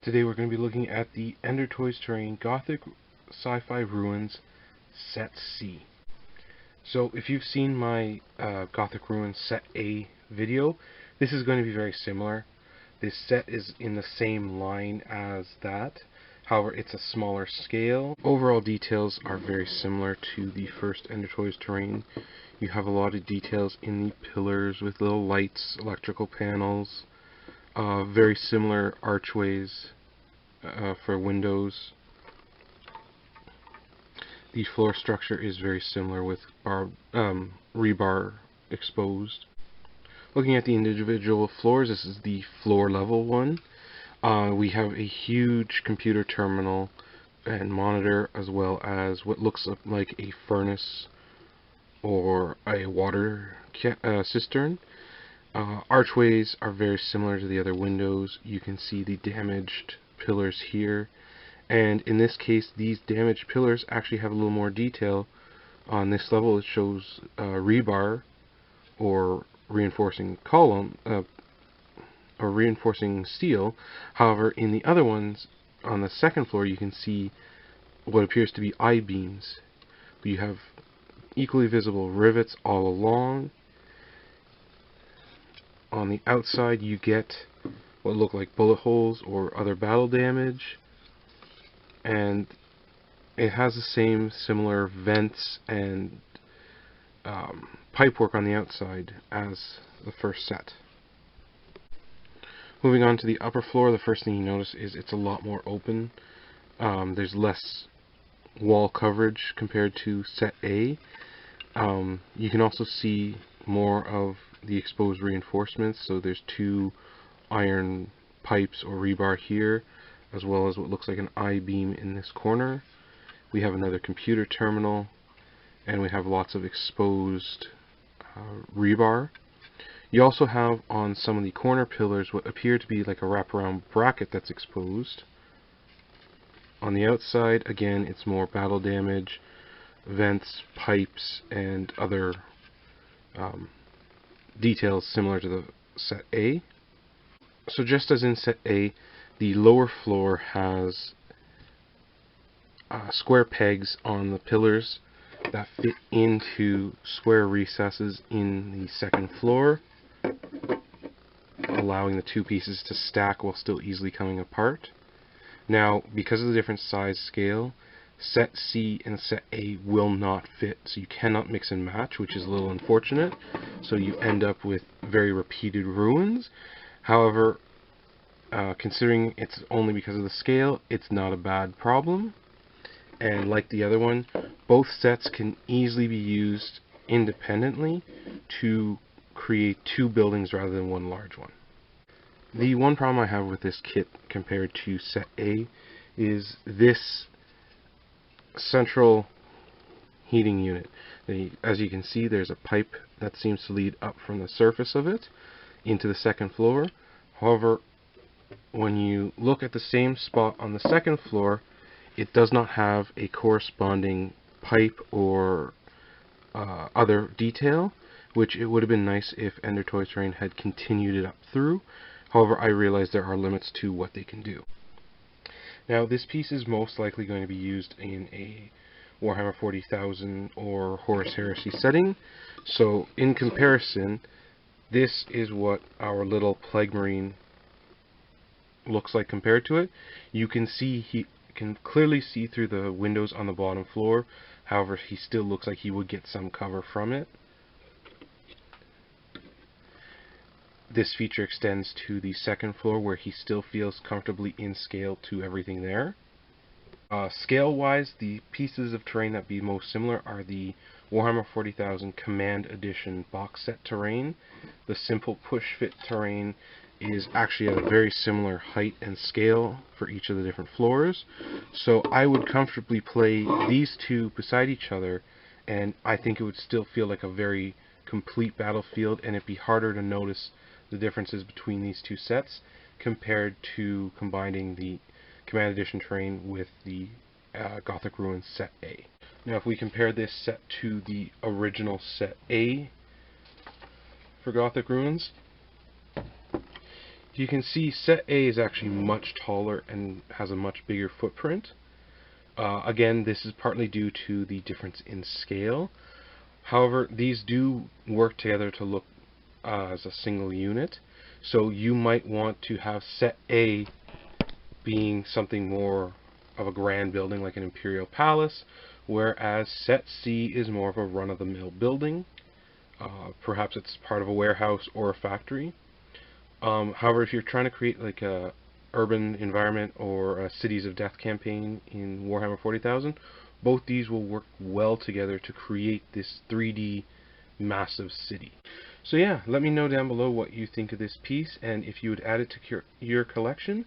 Today we're going to be looking at the EnderToys terrain Gothic Sci-Fi Ruins Set C. So if you've seen my Gothic Ruins Set A video, this is going to be very similar. This set is in the same line as that, however it's a smaller scale. Overall details are very similar to the first EnderToys terrain. You have a lot of details in the pillars with little lights, electrical panels, very similar archways for windows. The floor structure is very similar with rebar exposed. Looking at the individual floors, this is the floor level one. We have a huge computer terminal and monitor, as well as what looks like a furnace or a water cistern. Archways are very similar to the other windows. You can see the damaged pillars here, and in this case these damaged pillars actually have a little more detail. On this level it shows rebar or reinforcing column or reinforcing steel. However, in the other ones on the second floor you can see what appears to be I-beams. You have equally visible rivets all along. On the outside you get what look like bullet holes or other battle damage, and it has the same similar vents and pipework on the outside as the first set. Moving on to the upper floor, the first thing you notice is it's a lot more open. There's less wall coverage compared to set A. You can also see more of the exposed reinforcements, so there's two iron pipes or rebar here, as well as what looks like an I-beam in this corner. We have another computer terminal, and we have lots of exposed rebar. You also have on some of the corner pillars what appear to be like a wraparound bracket that's exposed. On the outside, again, it's more battle damage, vents, pipes, and other details similar to the set A. So just as in set A, the lower floor has square pegs on the pillars that fit into square recesses in the second floor, allowing the two pieces to stack while still easily coming apart. Now, because of the different size scale, set C and set A will not fit, so you cannot mix and match, which is a little unfortunate. So you end up with very repeated ruins. However, considering it's only because of the scale, it's not a bad problem. And like the other one, both sets can easily be used independently to create two buildings rather than one large one. The one problem I have with this kit compared to set A is this central heating unit. As you can see, there's a pipe that seems to lead up from the surface of it into the second floor. However, when you look at the same spot on the second floor, it does not have a corresponding pipe or other detail, which it would have been nice if EnderToys terrain had continued it up through. However, I realize there are limits to what they can do. Now, this piece is most likely going to be used in a Warhammer 40,000 or Horus Heresy setting. So, in comparison, this is what our little Plague Marine looks like compared to it. You can see he can clearly see through the windows on the bottom floor. However, he still looks like he would get some cover from it. This feature extends to the second floor, where he still feels comfortably in scale to everything there. Scale-wise, the pieces of terrain that be most similar are the Warhammer 40,000 Command Edition box set terrain. The simple push-fit terrain is actually at a very similar height and scale for each of the different floors. So I would comfortably play these two beside each other, and I think it would still feel like a very complete battlefield, and it'd be harder to notice the differences between these two sets compared to combining the Command Edition terrain with the Gothic Ruins set A. Now, if we compare this set to the original set A for Gothic Ruins, You can see set A is actually much taller and has a much bigger footprint. Again, this is partly due to the difference in scale. However, these do work together to look as a single unit. So you might want to have set A being something more of a grand building like an imperial palace, whereas set C is more of a run-of-the-mill building. Perhaps it's part of a warehouse or a factory. However, if you're trying to create like a urban environment or a Cities of Death campaign in Warhammer 40,000, both these will work well together to create this 3D massive city. So yeah, let me know down below what you think of this piece and if you would add it to your collection,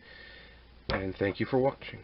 and thank you for watching.